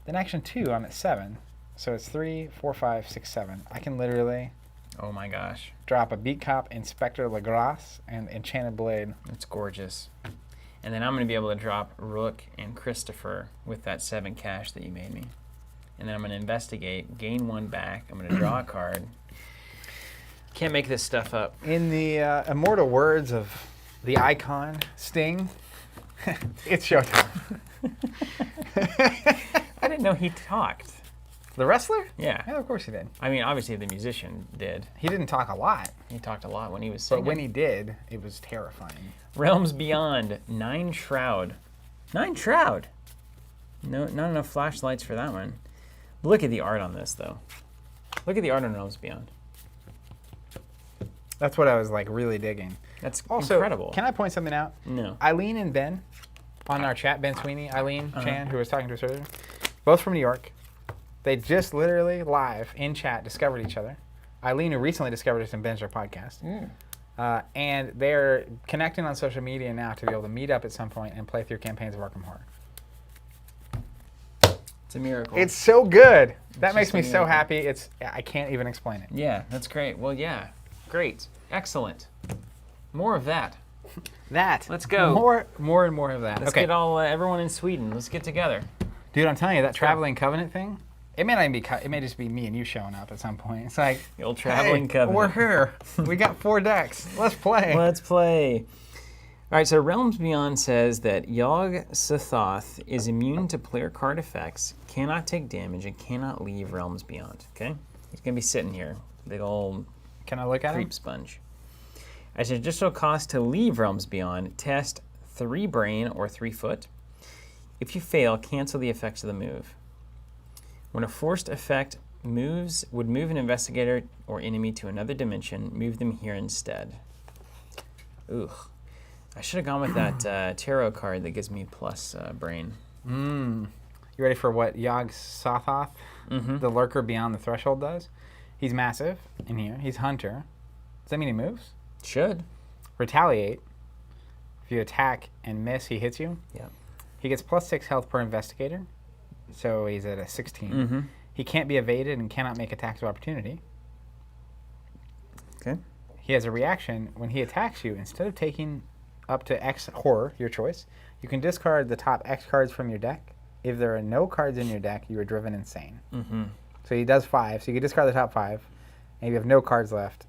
Then action 2, I'm at 7. So it's 3, 4, 5, 6, 7. I can literally... Oh my gosh. Drop a Beat Cop, Inspector Legrasse, and Enchanted Blade. It's gorgeous. And then I'm going to be able to drop Rook and Christopher with that 7 cash that you made me. And then I'm going to investigate, gain 1 back. I'm going to draw a card. Can't make this stuff up. In the immortal words of the icon, Sting, it's showtime. I didn't know he talked. The wrestler? Yeah. Yeah, of course he did. I mean, obviously the musician did. He didn't talk a lot. He talked a lot when he was singing. But when he did, it was terrifying. Realms Beyond, 9 Shroud. 9 Shroud! No, not enough flashlights for that one. Look at the art on this, though. Look at the art on Realms Beyond. That's what I was, like, really digging. That's Also, incredible. can I point something out? No. Eileen and Ben on our chat, Ben Sweeney, Eileen Chan, who was talking to us earlier, both from New York. They just literally live in chat discovered each other. Eileen, who recently discovered us and binged our podcast. And they're connecting on social media now to be able to meet up at some point and play through campaigns of Arkham Horror. It's a miracle. It's so good. That just makes me a so miracle. happy. I can't even explain it. Yeah, that's great. Well, yeah. Great. Excellent. More of that. Let's go. More and more of that. Let's get all everyone in Sweden. Let's get together. Dude, I'm telling you, that Traveling Covenant thing, it may not even be, it may just be me and you showing up at some point. It's like, The old Traveling Covenant. we're here. We got 4 decks. Let's play. Let's play. All right, so Realms Beyond says that Yogg Sothoth is immune to player card effects, cannot take damage, and cannot leave Realms Beyond. Okay? He's going to be sitting here. Big old Can I look at creep him? sponge. As an additional cost to leave Realms Beyond, test 3 brain or 3 foot. If you fail, cancel the effects of the move. When a forced effect would move an investigator or enemy to another dimension, move them here instead. Ugh. I should have gone with that tarot card that gives me plus brain. You ready for what Yogg Sothoth, the Lurker Beyond the Threshold, does? He's massive in here. He's Hunter. Does that mean he moves? Should. Retaliate. If you attack and miss, he hits you. Yeah. He gets plus 6 health per investigator, so he's at a 16. He can't be evaded and cannot make attacks of opportunity. Okay. He has a reaction when he attacks you. Instead of taking up to X horror, your choice, you can discard the top X cards from your deck. If there are no cards in your deck, you are driven insane. So he does 5, so you can discard the top 5, and if you have no cards left,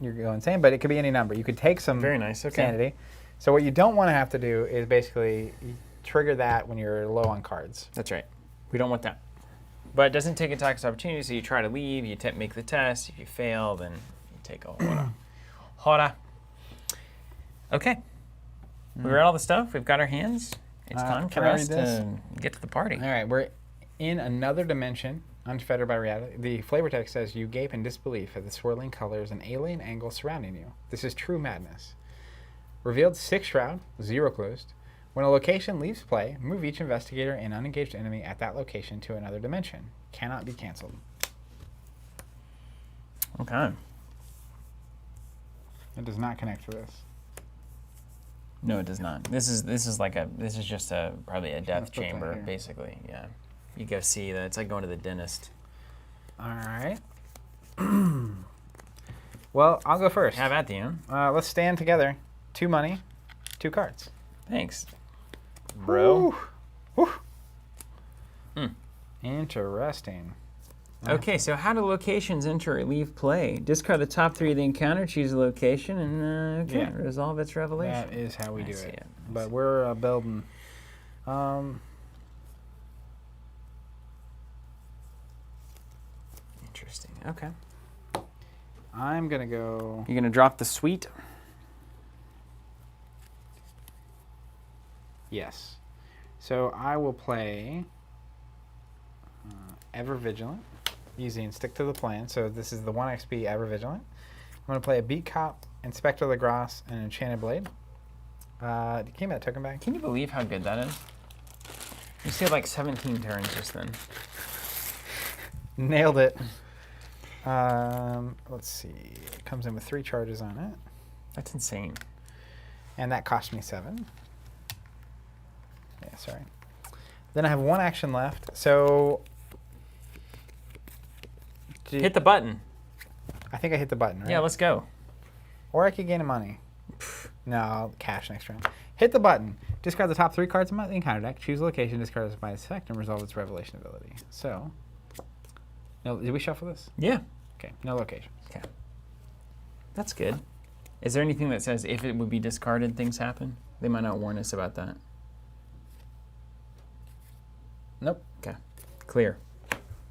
you're going insane, but it could be any number. You could take some Very nice. Okay. sanity. So what you don't want to have to do is basically trigger that when you're low on cards. That's right. We don't want that. But it doesn't take attacks of opportunity, so you try to leave, you make the test. If you fail, then you take a hora. Okay. We read all the stuff. We've got our hands. It's time can for I us read this? to get to the party. All right, we're in another dimension, unfettered by reality. The flavor text says, you gape in disbelief at the swirling colors and alien angles surrounding you. This is true madness. Revealed 6 shroud, 0 closed. When a location leaves play, move each investigator and unengaged enemy at that location to another dimension. Cannot be canceled. Okay. It does not connect to this. No, it does not. This is just probably a death Let's put that chamber, here. basically. Yeah. You go see that. It's like going to the dentist. All right. Well, I'll go first. Have at you. Let's stand together. 2 money, 2 cards. Thanks, bro. Woo. Interesting. Okay, so how do locations enter or leave play? Discard the top 3 of the encounter, choose a location, and resolve its revelation. That is how we do see it. it. But we're building. Interesting. Okay. I'm gonna go. You're gonna drop the suite. Yes. So I will play Ever Vigilant, easy and stick to the plan. So this is the 1 XP Ever Vigilant. I'm gonna play a Beat Cop, Inspector Lagras, and Enchanted Blade. Came out token bag. Can you believe how good that is? You saved like 17 turns just then. Nailed it. Let's see. It comes in with 3 charges on it, That's insane. and that cost me 7. Yeah, sorry. Then I have 1 action left. So Hit the button. I think I hit the button, right? Yeah, let's go. Or I could gain a money. No, I'll cash next round. Hit the button. Discard the top 3 cards in my encounter deck. Choose a location, discard it by its effect, and resolve its revelation ability. So, no, did we shuffle this? Yeah. Okay, no location. Okay. That's good. Is there anything that says if it would be discarded, things happen? They might not warn us about that. Nope. Okay. Clear.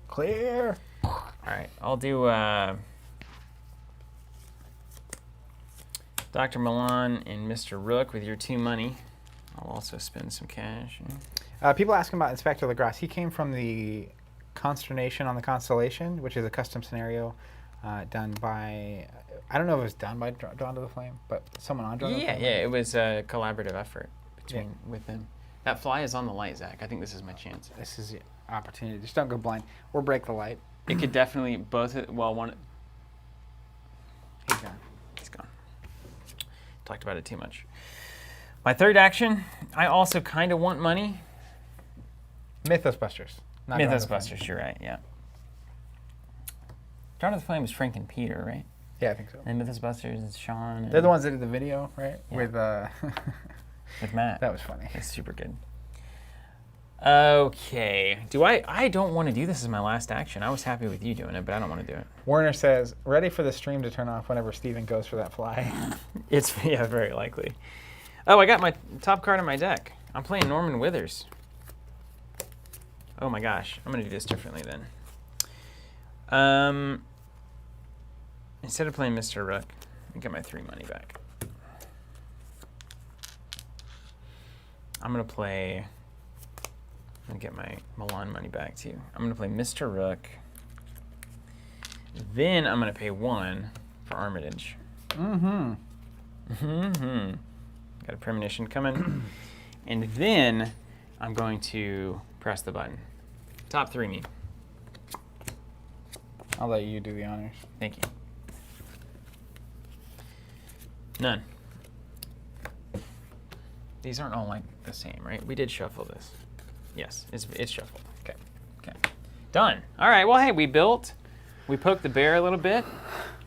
Clear. All right. I'll do Dr. Milan and Mr. Rook with your 2 money. I'll also spend some cash. People asking about Inspector Lagras. He came from the Consternation on the Constellation, which is a custom scenario done by I don't know if it was done by Drawn to the Flame, but someone on Drawn to the Flame. Yeah, it was a collaborative effort with them. That fly is on the light, Zach. I think this is my chance. This is the opportunity. Just don't go blind or break the light. It could definitely both. Well, one. He's gone. He's gone. Talked about it too much. My third action. I also kind of want money. Mythos Busters. Not Drawn to Mythos the Flame. Busters. You're right. Yeah. Drawn to the Flame is Frank and Peter, right? Yeah, I think so. And Mythos Busters is Sean. They're the ones that did the video, right? Yeah. With Matt. that was funny. It's super good. Okay. I don't want to do this as my last action. I was happy with you doing it, but I don't want to do it. Warner says, ready for the stream to turn off whenever Steven goes for that fly. It's very likely. Oh, I got my top card in my deck. I'm playing Norman Withers. Oh my gosh. I'm gonna do this differently then. Instead of playing Mr. Rook, I get my 3 money back. I'm gonna get my Milan money back too. I'm gonna play Mr. Rook. Then I'm gonna pay 1 for Armitage. Mm-hmm. Got a premonition coming. And then I'm going to press the button. Top 3 me. I'll let you do the honors. Thank you. None. These aren't all like the same, right? We did shuffle this. Yes, it's shuffled. Okay. Done. All right, well, hey, we poked the bear a little bit.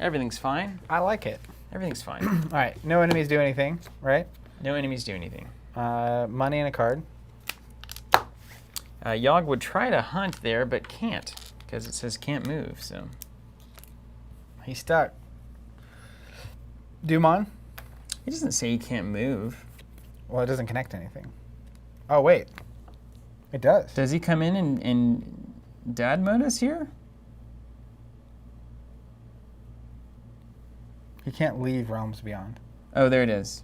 Everything's fine. I like it. Everything's fine. All right, no enemies do anything, right? No enemies do anything. Money and a card. Yogg would try to hunt there, but can't, because it says can't move, so. He's stuck. Dumon? He doesn't say he can't move. Well, it doesn't connect to anything. Oh, wait. It does. Does he come in dad mode us here? He can't leave Realms Beyond. Oh, there it is.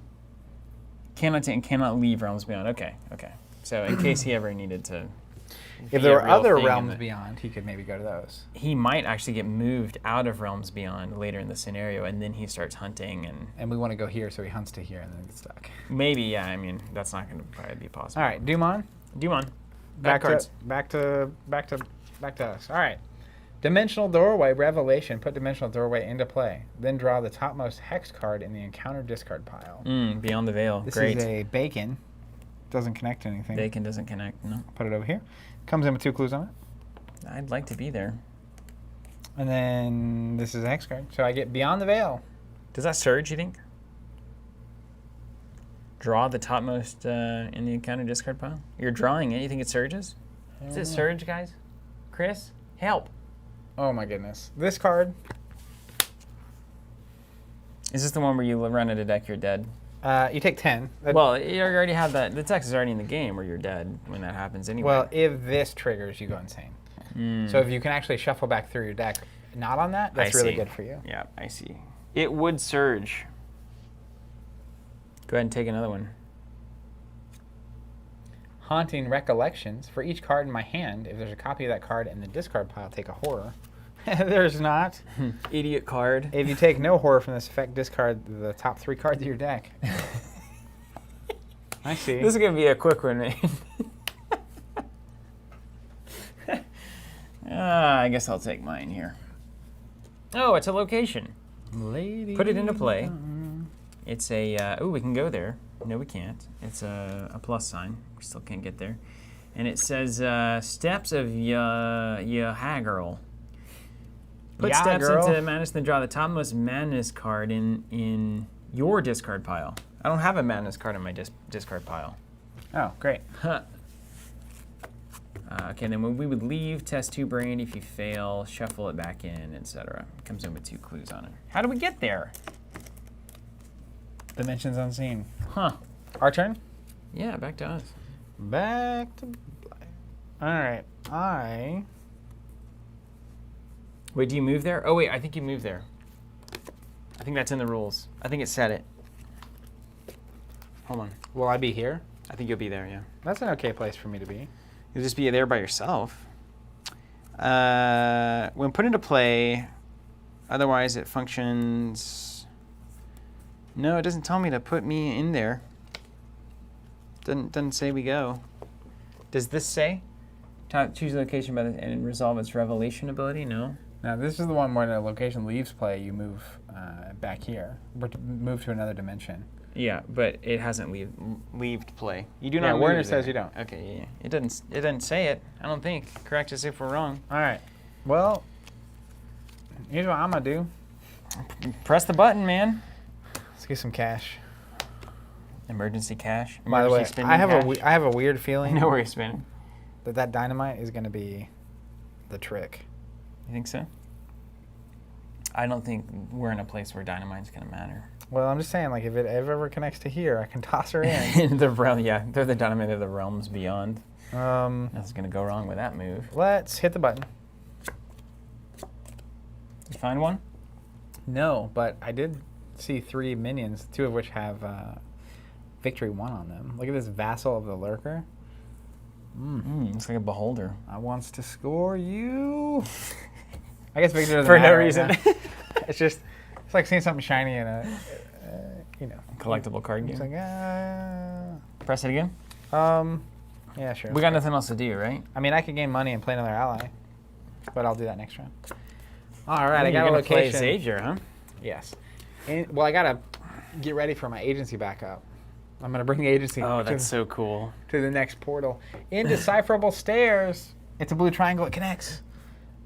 Cannot leave Realms Beyond. Okay. So in case he ever needed to. If there were other Realms Beyond, he could maybe go to those. He might actually get moved out of Realms Beyond later in the scenario, and then he starts hunting And we want to go here, so he hunts to here and then gets stuck. maybe, yeah. I mean, that's not going to probably be possible. All right, Dumon. Dumon. Back cards. to us. All right. Dimensional Doorway Revelation. Put Dimensional Doorway into play. Then draw the topmost hex card in the encounter discard pile. Beyond the Veil. This Great. is a bacon. Doesn't connect to anything. Bacon doesn't connect. No. Put it over here. Comes in with 2 clues on it. I'd like to be there. And then this is a hex card. So I get Beyond the Veil. Does that surge, you think? Draw the topmost in the encounter discard pile? You're drawing it. You think it surges? Does it surge, guys? Chris? Help. Oh my goodness. This card. Is this the one where you run out of deck, you're dead? You take 10. Well, you already have that. The text is already in the game where you're dead when that happens anyway. Well, if this triggers, you go insane. So if you can actually shuffle back through your deck, not on that, that's really good for you. Yeah, I see. It would surge. Go ahead and take another one. Haunting Recollections. For each card in my hand, if there's a copy of that card in the discard pile, take a horror. There's not. Idiot card. If you take no horror from this effect, discard the top 3 cards of your deck. I see. This is going to be a quick one, man. I guess I'll take mine here. Oh, it's a location. Lady. Put it into play. It's a, we can go there. No, we can't. It's a plus sign. We still can't get there. And it says, Steps of Yahagirl. Put steps into Madness, then draw the topmost Madness card in your discard pile. I don't have a Madness card in my discard pile. Oh, great. Okay, then when we would leave, test 2 brain. If you fail, shuffle it back in, etc. It comes in with 2 clues on it. How do we get there? Dimensions Unseen. Huh. Our turn? Yeah, back to us. Back to... All right. Wait, do you move there? Oh, wait, I think you move there. I think that's in the rules. I think it said it. Hold on. Will I be here? I think you'll be there, yeah. That's an okay place for me to be. You'll just be there by yourself. When put into play, Otherwise, it functions. No, it doesn't tell me to put me in there. Doesn't say we go. Does this say? Choose location by and resolve its revelation ability? No. Now this is the one where the location leaves play. You move back here. Move to another dimension. Yeah, but it hasn't leaved play. You do Yeah, not. Werner move says there. you don't. Okay, yeah. It doesn't say it. I don't think. Correct us if we're wrong. All right. Well, here's what I'm gonna do. Press the button, man. Let's get some cash. Emergency cash. By the way, Emergency spending I have cash. I have a weird feeling No worries, spinning. that dynamite is gonna be the trick. You think so? I don't think we're in a place where dynamite's gonna matter. Well, I'm just saying, like, if it ever connects to here, I can toss her in. The realm, yeah, they're the dynamite of the realms beyond. Um, Nothing's gonna go wrong with that move. let's hit the button. Did you find one? No, but I did see 3 minions, 2 of which have victory 1 on them. Look at this Vassal of the Lurker. Looks like a beholder. I wants to score you. I guess victory doesn't For no matter right reason. now. It's like seeing something shiny in a, Collectible card It's game. like, Press it again. yeah, sure. We got nothing else to do, right? I mean, I could gain money and play another ally, but I'll do that next round. All right, I You're got a gonna play location. Xavier, huh? Yes. Well, I gotta get ready for my agency backup. I'm gonna bring the agency Oh, to, that's so cool. to the next portal. Indecipherable stairs. It's a blue triangle. It connects.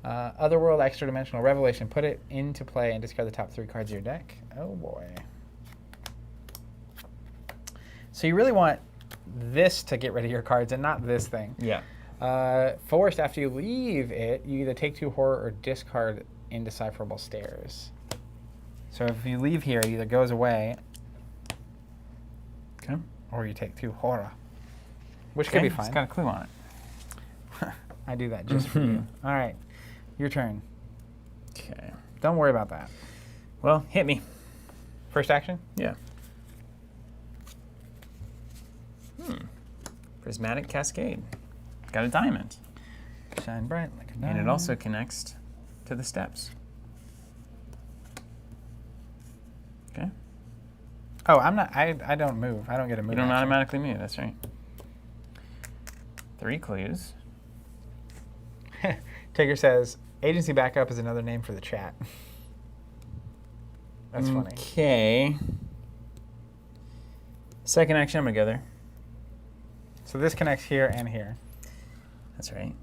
Otherworld, extra dimensional revelation. Put it into play and discard the top 3 cards of your deck. Oh boy. So you really want this to get rid of your cards and not this thing. Yeah. Forced, after you leave it, you either take 2 horror or discard indecipherable stairs. So if you leave here, it either goes away, Okay. or you take 2 horror, which could be fine. It's got a clue on it. I do that just for you. All right, your turn. Okay. Don't worry about that. Well, hit me. First action? Yeah. Prismatic Cascade. Got a diamond. Shine bright like a And diamond. it also connects to the steps. Okay. Oh, I'm not. I don't move. I don't get a move. You don't action. automatically move, that's right. 3 clues. Taker says, agency backup is another name for the chat. That's funny. Okay. Second action, I'm gonna go there. So this connects here and here. That's right.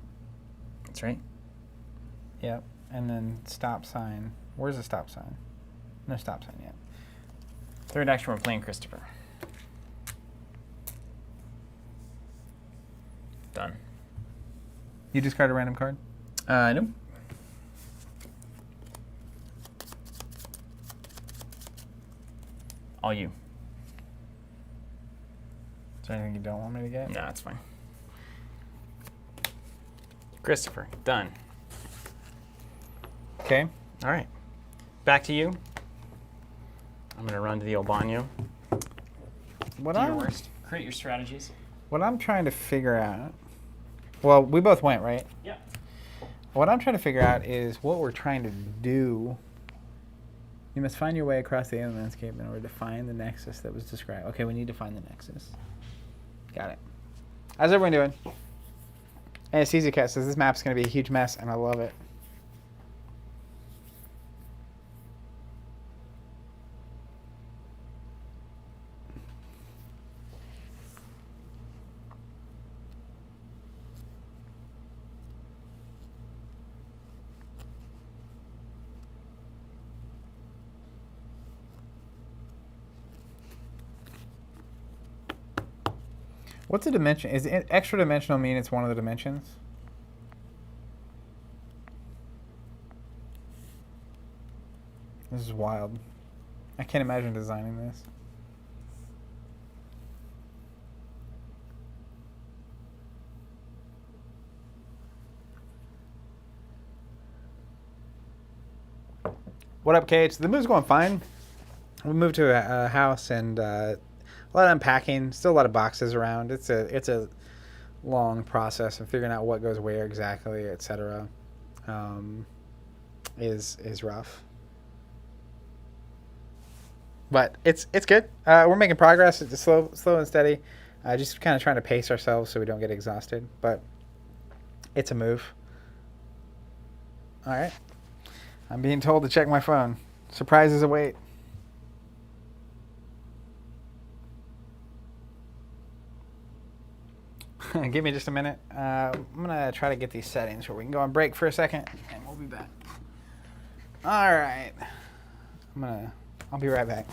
That's right. Yep. And then stop sign. Where's the stop sign? No stop sign yet. Third action, we're playing Christopher. Done. You discard a random card? Nope. All you. Is there anything you don't want me to get? No, it's fine. Christopher, done. Okay. All right. Back to you. I'm going to run to the old Banyo. What Do your I'm, worst. Create your strategies. what I'm trying to figure out. Well, we both went, right? Yeah. What I'm trying to figure out is what we're trying to do. You must find your way across the alien landscape in order to find the nexus that was described. Okay, we need to find the nexus. Got it. How's everyone doing? Anesthesia Cat says this map's going to be a huge mess, and I love it. What's a dimension? Is it extra dimensional mean it's one of the dimensions? This is wild. I can't imagine designing this. What up, Kate? The move's going fine. We moved to a house and a lot of unpacking. Still a lot of boxes around. It's a long process of figuring out what goes where exactly, etc. Is rough. But it's good. We're making progress. It's slow and steady. Just kind of trying to pace ourselves so we don't get exhausted. But it's a move. All right. I'm being told to check my phone. Surprises await. Give me just a minute. I'm going to try to get these settings where we can go on break for a second, and we'll be back. All right. I'll be right back.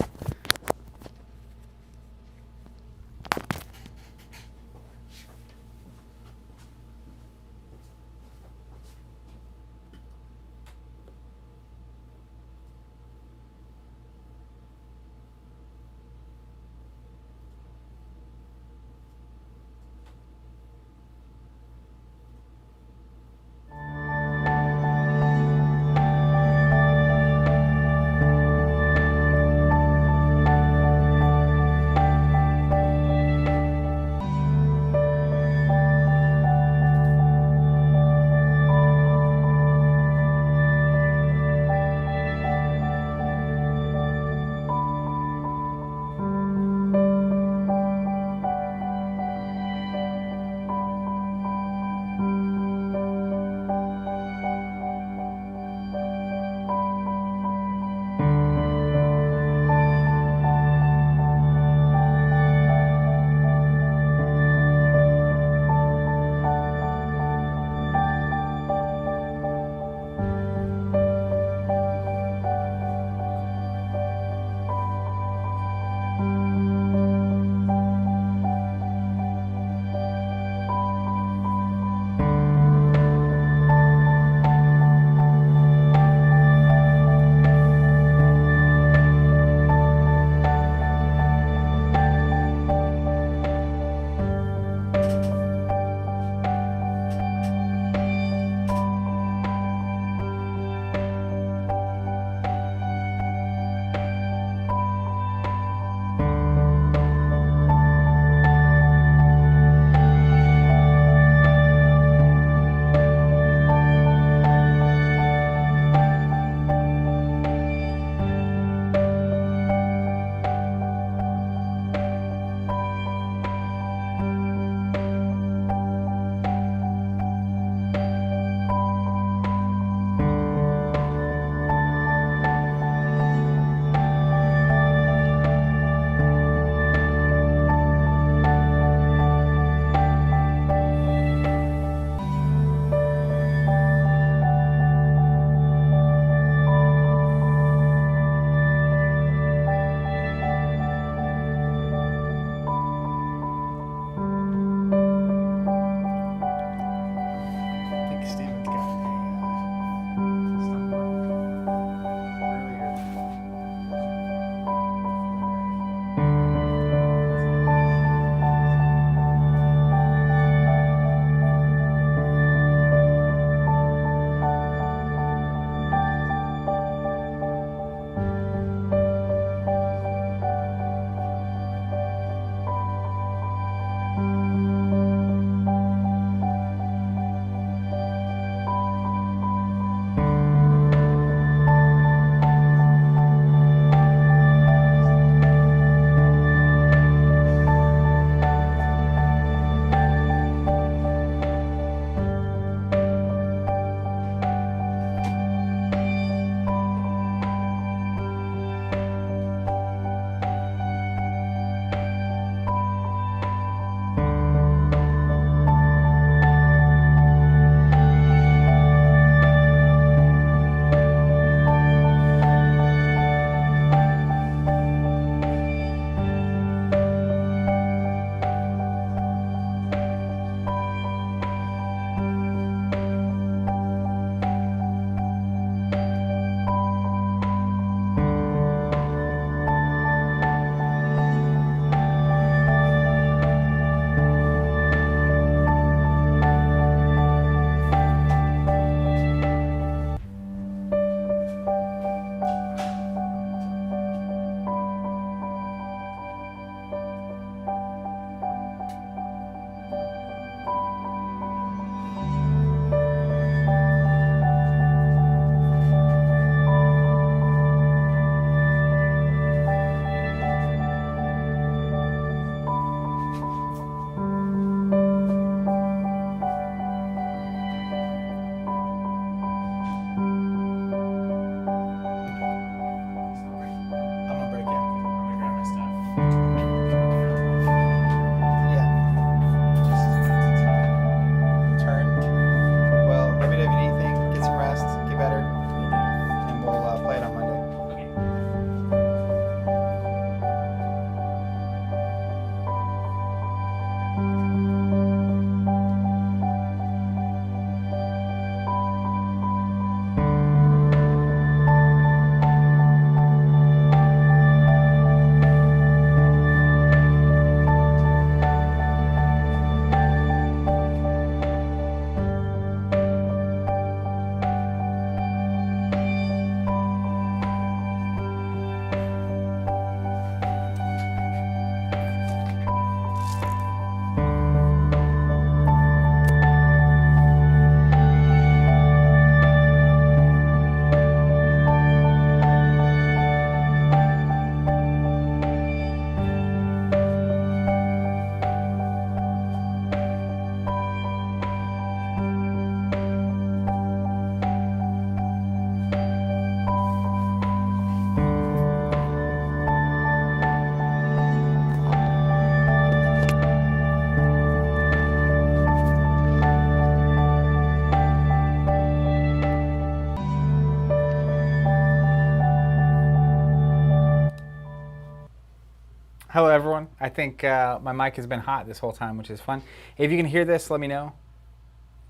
Hello, everyone. I think my mic has been hot this whole time, which is fun. If you can hear this, let me know.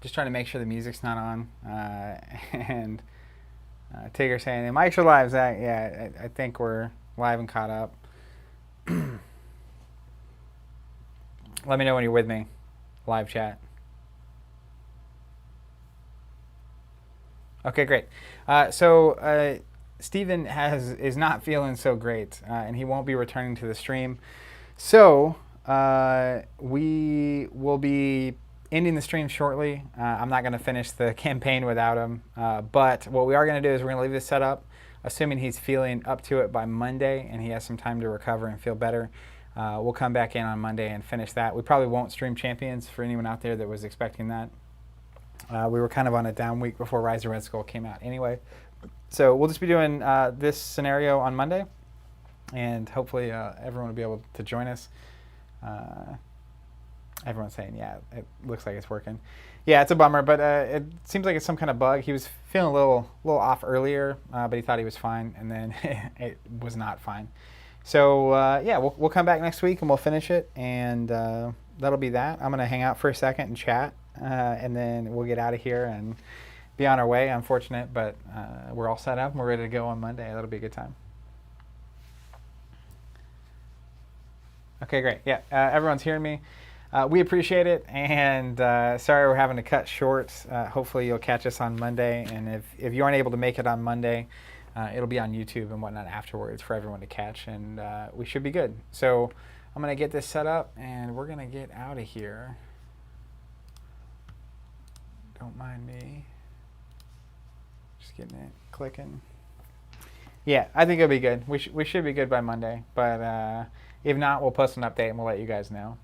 Just trying to make sure the music's not on. And Tigger saying, the mics are live, Zach. Yeah, I think we're live and caught up. Let me know when you're with me. Live chat. Okay, great. So Steven is not feeling so great, and he won't be returning to the stream. So we will be ending the stream shortly. I'm not going to finish the campaign without him, but what we are going to do is we're going to leave this set up, assuming he's feeling up to it by Monday and he has some time to recover and feel better. We'll come back in on Monday and finish that. We probably won't stream Champions for anyone out there that was expecting that. We were kind of on a down week before Rise of Red Skull came out anyway. So we'll just be doing this scenario on Monday, and hopefully everyone will be able to join us. Everyone's saying, yeah, it looks like it's working. Yeah, it's a bummer, but it seems like it's some kind of bug. He was feeling a little off earlier, but he thought he was fine, and then it was not fine. So yeah, we'll come back next week and we'll finish it, and that'll be that. I'm going to hang out for a second and chat, and then we'll get out of here and be on our way. Unfortunate, but we're all set up and we're ready to go on Monday. That'll be a good time. Okay, great. Yeah, everyone's hearing me. We appreciate it, and sorry we're having to cut short. Hopefully you'll catch us on Monday, and if you aren't able to make it on Monday, it'll be on YouTube and whatnot afterwards for everyone to catch, and we should be good. So I'm going to get this set up, and we're going to get out of here. Don't mind me. Just getting it clicking. Yeah, I think it'll be good. We should be good by Monday, but if not, we'll post an update and we'll let you guys know.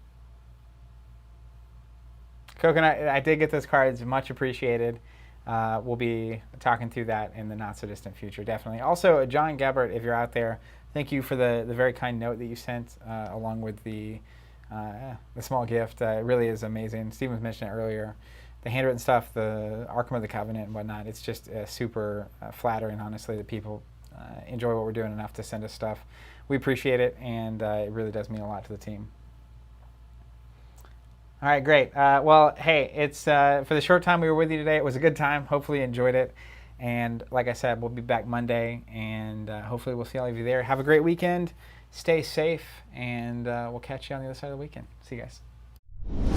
Coconut, I did get those cards. Much appreciated. We'll be talking through that in the not-so-distant future, definitely. Also, John Gebert, if you're out there, thank you for the very kind note that you sent, along with the small gift. It really is amazing. Stephen was mentioning it earlier. The handwritten stuff, the Arkham of the Covenant and whatnot, it's just super flattering, honestly, that people enjoy what we're doing enough to send us stuff. We appreciate it, and it really does mean a lot to the team. All right, great. Well, hey, it's for the short time we were with you today, it was a good time. Hopefully you enjoyed it. And like I said, we'll be back Monday, and hopefully we'll see all of you there. Have a great weekend. Stay safe, and we'll catch you on the other side of the weekend. See you guys.